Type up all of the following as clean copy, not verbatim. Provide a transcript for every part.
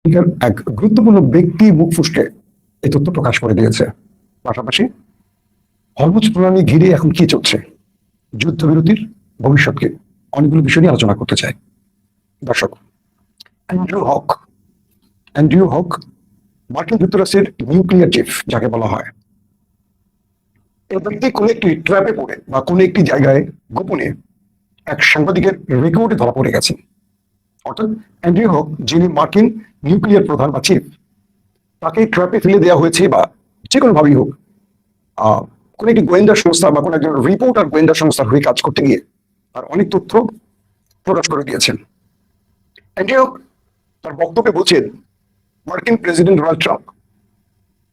আমেরিকার এক গুরুত্বপূর্ণ ব্যক্তি মুখ ফুসকে এই তথ্য প্রকাশ করে দিয়েছে। পাশাপাশি হরমুজ প্রণালী ঘিরে এখন কি চলছে, যুদ্ধবিরতির ভবিষ্যৎকে, অনেকগুলো বিষয় নিয়ে আলোচনা করতে চাই। দর্শক, অ্যান্ড্রু হক অ্যান্ড্রু হক মার্কিন যুক্তরাষ্ট্রের নিউক্লিয়ার চিফ যাকে বলা হয়, এই ব্যক্তি কোনো একটি ট্র্যাপে পড়ে বা কোনো একটি জায়গায় গোপনে এক সাংবাদিকের রেকর্ডে ধরা পড়ে গেছেন। অর্থাৎ অ্যান্ড্রু হক, যিনি মার্কিন নিউক্লিয়ার প্রধান বা চিফ, তাকে ট্র্যাপে ফেলে দেওয়া হয়েছে বা যে কোনো ভাবেই হোক কোন একটি গোয়েন্দা সংস্থা বা কোন একজন রিপোর্টার গোয়েন্দা সংস্থার হয়ে কাজ করতে গিয়ে আর অনেক তথ্য প্রকাশ করে দিয়েছেন। অ্যান্ড্রু হক তার বক্তব্যে বলছেন, মার্কিন প্রেসিডেন্ট ডোনাল্ড ট্রাম্প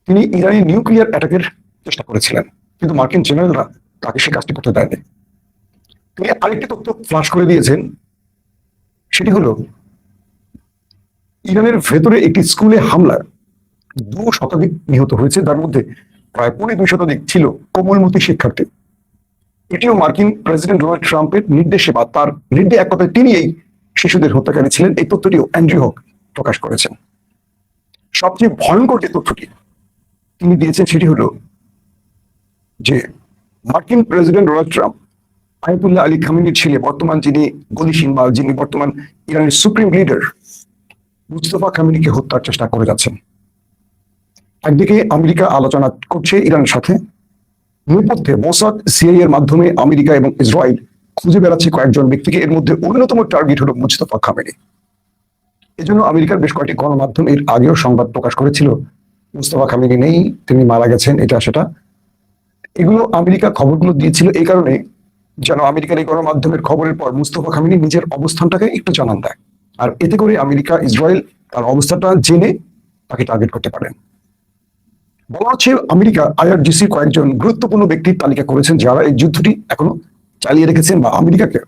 তিনি ইরানি নিউক্লিয়ার অ্যাটাকের চেষ্টা করেছিলেন, কিন্তু মার্কিন জেনারেলরা তাকে সে কাজটি করতে দেয়নি। তিনি আরেকটি তথ্য ফ্লাশ করে দিয়েছেন, সেটি হলো ইরানের ভেতরে একটি স্কুলে হামলা 2 শতাধিক নিহত হয়েছে, তার মধ্যে প্রায় 2.5 শতাধিক ছিল কোমলমতি শিক্ষার্থী। এটিও মার্কিন প্রেসিডেন্ট ডোনাল্ড ট্রাম্পের নির্দেশে বা তার নির্দেশ, এক কথায় তিনি এই শিশুদের হত্যাকারী ছিলেন, এই তথ্যটিও অ্যান্ড্রু হক প্রকাশ করেছেন। সবচেয়ে ভয়ঙ্কর যে তথ্যটি তিনি দিয়েছেন সেটি হলো যে মার্কিন president Donald Trump Ayatollah Ali খামেনির ছেলে, বর্তমান যিনি গদিসীন বা যিনি বর্তমান ইরানের সুপ্রিম লিডার মুস্তফা খামেনিকে হত্যার চেষ্টা করে যাচ্ছেন। একদিকে আমেরিকা আলোচনা করছে ইরানের সাথে, নেপথ্যে মোসাদ সিআইএ এর মাধ্যমে আমেরিকা এবং ইসরায়েল খুঁজে বেড়াচ্ছে কয়েকজন ব্যক্তিকে, এর মধ্যে অন্যতম টার্গেট হলো মুস্তফা খামেনি। এজন্য আমেরিকার বেশ কয়েকটি গণমাধ্যম এর আগেও সংবাদ প্রকাশ করেছিল মুস্তফা খামেনি নেই, তিনি মারা গেছেন, এটা সেটা। এগুলো আমেরিকা খবরগুলো দিয়েছিল এই কারণে যেন আমেরিকার এই গণমাধ্যমের খবরের পর মুস্তফা খামেনি নিজের অবস্থানটাকে একটু জানান দেয়, আর এতে করে আমেরিকা ইসরায়েল তার অবস্থাটা জেনে তাকে টার্গেট করতে পারেন। বলা হচ্ছে আমেরিকা আইআরজিসি কয়েকজন গুরুত্বপূর্ণ ব্যক্তির তালিকা করেছেন যারা এই যুদ্ধটি এখনো চালিয়ে রেখেছেন বা আমেরিকাকে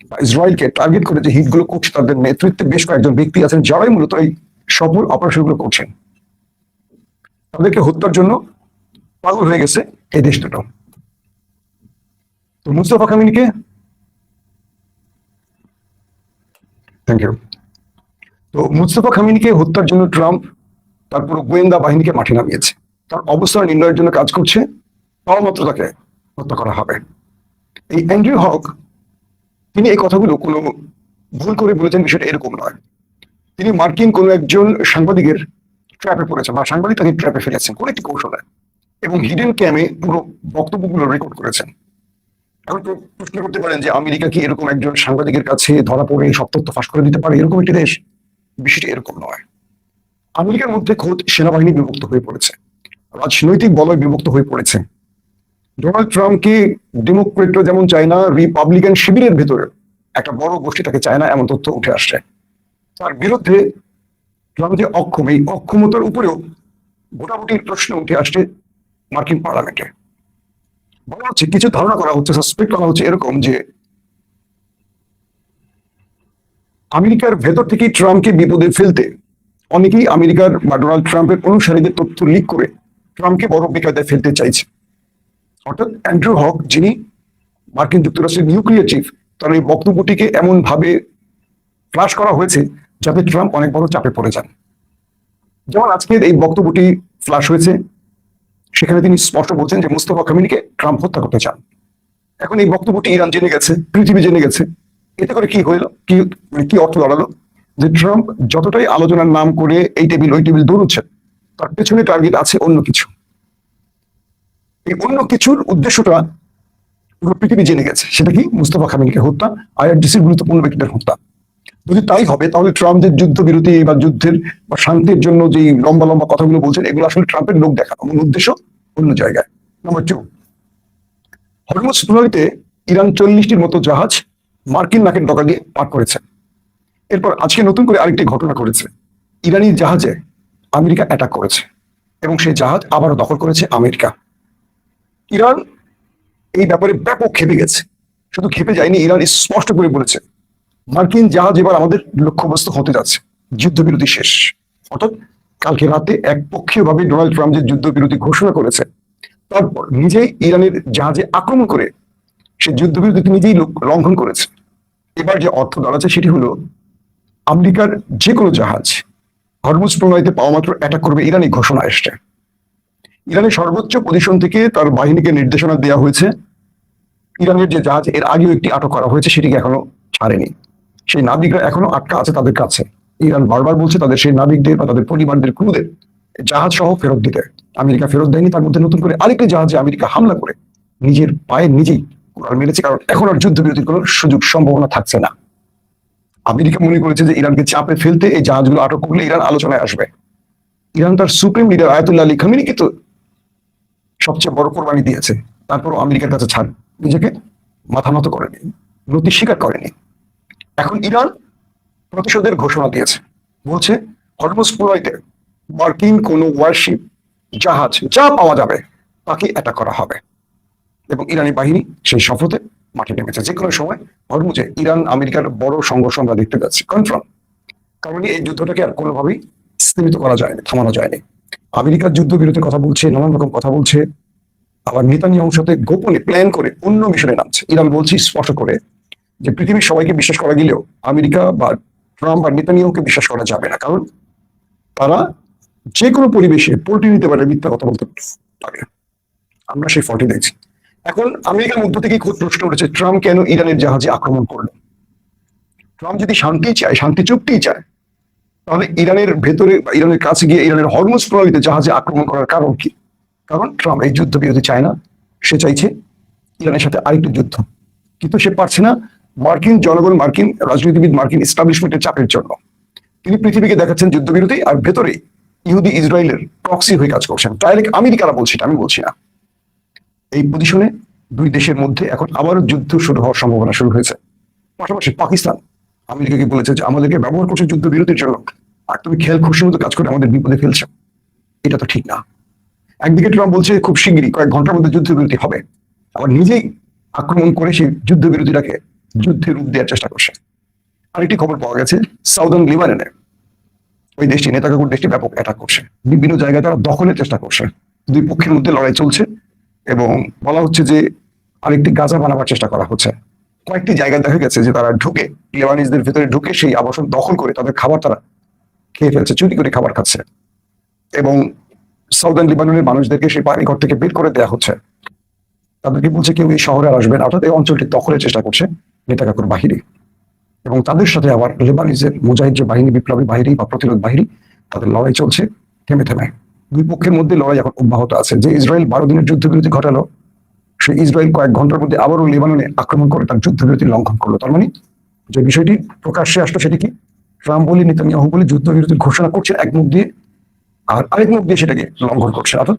বা ইসরায়েলকে টার্গেট করে যে হিটগুলো করছে তাদের নেতৃত্বে বেশ কয়েকজন ব্যক্তি আছেন যারাই মূলত এই সফল অপারেশনগুলো করছেন। তাদেরকে হত্যার জন্য পাগল হয়ে গেছে এই দেশ দুটো। তো মুস্তফা খামেনিকে থ্যাংক ইউ। তো মুস্তফা খামেনিকে হত্যার জন্য ট্রাম্প তার পুরো গোয়েন্দা বাহিনীকে মাঠে নামিয়েছে, তার অবস্থান নির্ণয়ের জন্য কাজ করছে, পাওয়া মাত্র তাকে হত্যা করা হবে। এই অ্যান্ড্রু হক তিনি এই কথাগুলো কোনো ভুল করে বলেছেন, বিষয়টা এরকম নয়। তিনি মার্কিন কোনো একজন সাংবাদিকের ট্র্যাপে পড়েছেন বা সাংবাদিক তাকে ট্র্যাপে ফেলেছেন কোন একটি কৌশলে, এবং হিডেন ক্যামে পুরো বক্তব্যগুলো রেকর্ড করেছেন। এখন তো প্রশ্ন করতে পারেন যে আমেরিকা কি এরকম একজন সাংবাদিকের কাছে ধরা পড়ে সব তথ্য ফাঁস করে দিতে পারে এরকম একটি দেশ? বিষয়টি এরকম নয়। আমেরিকার মধ্যে খোদ সেনাবাহিনী বিভক্ত হয়ে পড়েছে, রাজনৈতিক বলয় বিভক্ত হয়ে পড়েছে। ডোনাল্ড ট্রাম্পকে ডেমোক্রেটরা যেমন চায় না, রিপাবলিকান শিবিরের ভেতরে একটা বড় গোষ্ঠী তাকে চায় না, এমন তথ্য উঠে আসছে। তার বিরুদ্ধে ট্রাম্প যে অক্ষম, এই অক্ষমতার উপরেও ভোটাভুটির প্রশ্ন উঠে আসছে মার্কিন পার্লামেন্টে। বলা হচ্ছে, কিছু ধারণা করা হচ্ছে, সাসপেক্ট করা হচ্ছে এরকম যে আমেরিকার ভেতর থেকে ট্রাম্পকে বিপদে ফেলতে অনেকেই আমেরিকার বা ডোনাল্ড ট্রাম্পের অনুসারীদের তথ্য লিক করে ট্রাম্পকে বড় বিপদে ফেলতে চাইছে। অর্থাৎ অ্যান্ড্রু হক, যিনি মার্কিন যুক্তরাষ্ট্রের নিউক্লিয়ার চিফ, তার এই বক্তব্যটিকে এমন ভাবে ফ্লাশ করা হয়েছে যাতে ট্রাম্প অনেক বড় চাপে পড়ে যান। যেমন আজকের এই বক্তব্যটি ফ্লাশ হয়েছে, সেখানে তিনি স্পষ্ট বলছেন যে মুস্তফা খামেনিকে ট্রাম্প হত্যা করতে চান। এখন এই বক্তব্যটি ইরান জেনে গেছে, পৃথিবী জেনে গেছে। এতে করে কি হইল, কি অর্থ দাঁড়ালো, যে ট্রাম্প যতটাই আলোচনার নাম করে এই টেবিল ওই টেবিল দৌড়চ্ছেন, তার পেছনে টার্গেট আছে অন্য কিছু। এই অন্য কিছুর উদ্দেশ্যটা পুরো পৃথিবী জেনে গেছে, সেটা কি মুস্তফা খামেনিকে হত্যা, আইআরজিসির গুরুত্বপূর্ণ ব্যক্তিদের হত্যা। যদি তাই হবে তাহলে ট্রাম্প যে যুদ্ধবিরতি বা যুদ্ধের বা শান্তির জন্য যে লম্বা লম্বা কথাগুলো বলছেন, এগুলো আসলে ট্রাম্পের লোক দেখানো, মূল উদ্দেশ্য অন্য জায়গায়। নাম্বার 2, হরমুজ প্রণালীতে ইরান 40টির মতো জাহাজ মার্কিন নাকের ডগা দিয়ে পার করেছে। এরপর আজকে নতুন করে আরেকটি ঘটনা করেছে, ইরানি জাহাজে আমেরিকা অ্যাটাক করেছে এবং সেই জাহাজ আবারও দখল করেছে আমেরিকা। ইরান এই ব্যাপারে ব্যাপক খেপে গেছে। শুধু খেপে যায়নি, ইরান স্পষ্ট করে বলেছে মার্কিন জাহাজ এবার আমাদের লক্ষ্যবস্তু হতে যাচ্ছে, যুদ্ধবিরতি শেষ। অর্থাৎ কালকে রাতে একপক্ষীয়ভাবে ডোনাল্ড ট্রাম্প যে যুদ্ধবিরতি ঘোষণা করেছে, তারপর নিজেই ইরানের জাহাজে আক্রমণ করে সে যুদ্ধবিরতি নিজেই লঙ্ঘন করেছে। এবার যে অর্থ দাঁড়াচ্ছে সেটি হলো আমেরিকার যে কোনো জাহাজ হরমুজ প্রণালীতে পাওয়া মাত্র অ্যাটাক করবে ইরান, এই ঘোষণা এসছে। ইরানের সর্বোচ্চ পজিশন থেকে তার বাহিনীকে নির্দেশনা দেওয়া হয়েছে। ইরানের যে জাহাজ এর আগেও একটি আটক করা হয়েছে, সেটিকে এখনো ছাড়েনি। সেই নাবিকরা এখনো আটকা আছে তাদের কাছে। ইরান বারবার বলছে তাদের সেই নাবিকদের বা তাদের পরিবারদের, ক্রুদের জাহাজ সহ ফেরত দিতে। আমেরিকা ফেরত দেয়নি। তার মধ্যে নতুন করে আরেকটি জাহাজে আমেরিকা হামলা করে নিজের পায়ে নিজেই কুড়াল মেরেছে, কারণ এখন আর যুদ্ধবিরতির কোনো সুযোগ সম্ভাবনা থাকছে না। আমেরিকা মনে করেছে যে ইরানকে চাপে ফেলতে এই জাহাজগুলো আটক করলে ইরান আলোচনায় আসবে। ইরান তার সুপ্রিম লিডার আয়াতুল্লাহ আলী খামেনিকে তো সবচেয়ে বড় কোরবানি দিয়েছে, তারপরও আমেরিকার কাছে ছাড় নিজেকে মাথা নত করেনি, নতি স্বীকার করেনি। এখন ইরান প্রতিশোধের ঘোষণা দিয়েছে, বলছে হরমুজ প্রণালীতে মার্কিন কোনো ওয়ারশিপ, জাহাজ যা পাওয়া যাবে তাকে অ্যাটাক করা হবে। এবং ইরানি বাহিনী সেই শপথে মাঠে নেমেছে। যে কোনো সময় হরমুজে ইরান আমেরিকার বড় সংঘর্ষ আমরা দেখতে পাচ্ছি, কনফার্ম। কারণ এই যুদ্ধটাকে আর কোনোভাবেই স্থিমিত করা যায়নি, থামানো যায়নি। আমেরিকার যুদ্ধবিরতির কথা বলছে, নানান রকম কথা বলছে, আবার নেতানিয়াহুর সাথে গোপনে প্ল্যান করে অন্য মিশনে নামছে। ইরান বলছে স্পষ্ট করে যে পৃথিবীর সবাইকে বিশ্বাস করা গেলেও আমেরিকা বা ট্রাম্প বা নেতানিয়াহুকে বিশ্বাস করা যাবে না, কারণ তারা যে কোনো পরিবেশে পল্টি নিতে পারে, মিথ্যা কথা বলতে পারে। আমরা সেই ফলটি দেখছি। এখন আমেরিকার মধ্য থেকে খুব প্রশ্ন উঠেছে, ট্রাম্প কেন ইরানের জাহাজে আক্রমণ করলো? ট্রাম্প যদি শান্তি চায়, শান্তি চুক্তি চায়, তাহলে ইরানের ভেতরে বা ইরানের কাছে গিয়ে ইরানের হরমুজ প্রণালীতে জাহাজে আক্রমণ করার কারণ কি? কারণ ট্রাম্প এই যুদ্ধবিরতি চায় না। সে চাইছে ইরানের সাথে আরেকটু যুদ্ধ, কিন্তু সে পারছে না মার্কিন জনগণ, মার্কিন রাজনীতিবিদ, মার্কিন এস্টাবলিশমেন্টের চাপের জন্য। তিনি পৃথিবীকে দেখাচ্ছেন যুদ্ধবিরতি, আর ভেতরে ইহুদি ইসরায়েলের প্রক্সি হয়ে কাজ করছেন। ডাইরেক্ট আমেরিকারা বলছে, এটা আমি বলছি না। এই পজিশনে দুই দেশের মধ্যে এখন আবারও যুদ্ধ শুরু হওয়ার সম্ভাবনা শুরু হয়েছে। পাশাপাশি পাকিস্তান আমেরিকাকে বলেছে যে আমাদেরকে ব্যবহার করছে যুদ্ধবিরতির জন্য, আর তুমি খেয়াল খুশির মতো কাজ করে আমাদের বিপদে ফেলছো। এটা তো ঠিক না। একদিকে ট্রাম্প বলছে খুব শিগগিরই কয়েক ঘন্টার মধ্যে যুদ্ধবিরতি হবে, আবার নিজেই আক্রমণ করে সেই যুদ্ধবিরতিটাকে যুদ্ধের রূপ দেওয়ার চেষ্টা করছে। আরেকটি খবর পাওয়া গেছে, সাউদার্ন লিবাননে ওই দেশটি, নেতাকাকুর দেশটি ব্যাপক অ্যাটাক করছে, বিভিন্ন জায়গায় তারা দখলের চেষ্টা করছে। দুই পক্ষের মধ্যে লড়াই চলছে এবং বলা হচ্ছে যে আরেকটি গাজা বানাবার চেষ্টা করা হচ্ছে। কয়েকটি জায়গায় দেখা গেছে যে তারা ঢুকে, লেবানিজদের ভেতরে ঢুকে সেই আবাসন দখল করে তাদের খাবার তারা খেয়ে ফেলছে, চুরি করে খাবার খাচ্ছে। এবং সাউদার্ন লিবাননের মানুষদেরকে সেই বাড়িঘর থেকে বের করে দেওয়া হচ্ছে। তাদেরকে বলছে কেউ এই শহরে আর আসবে না, অর্থাৎ এই অঞ্চলটি দখলের চেষ্টা করছে নেতাকাকুর বাহিনী। এবং তাদের সাথে আবার লেবানিজের মুজাহিদ যে বাহিনী, বিপ্লবী বাহিনী বা প্রতিরোধ বাহিনী, তাদের লড়াই চলছে থেমে থেমে। দুই পক্ষের মধ্যে লড়াই এখন অব্যাহত আছে। যে ইসরায়েল 12 দিনের যুদ্ধবিরতি ঘটালো, সেই ইসরায়েল কয়েক ঘন্টার মধ্যে আবারও লেবাননে আক্রমণ করে তার যুদ্ধবিরতি লঙ্ঘন করলো। তার মানে যে বিষয়টি প্রকাশ্যে আসলো সেটি কি, ট্রাম্প বলে নেতানিয়াহু বলে যুদ্ধবিরতির ঘোষণা করছে এক মুখ দিয়ে, আর আরেক মুখ দিয়ে সেটাকে লঙ্ঘন করছে। অর্থাৎ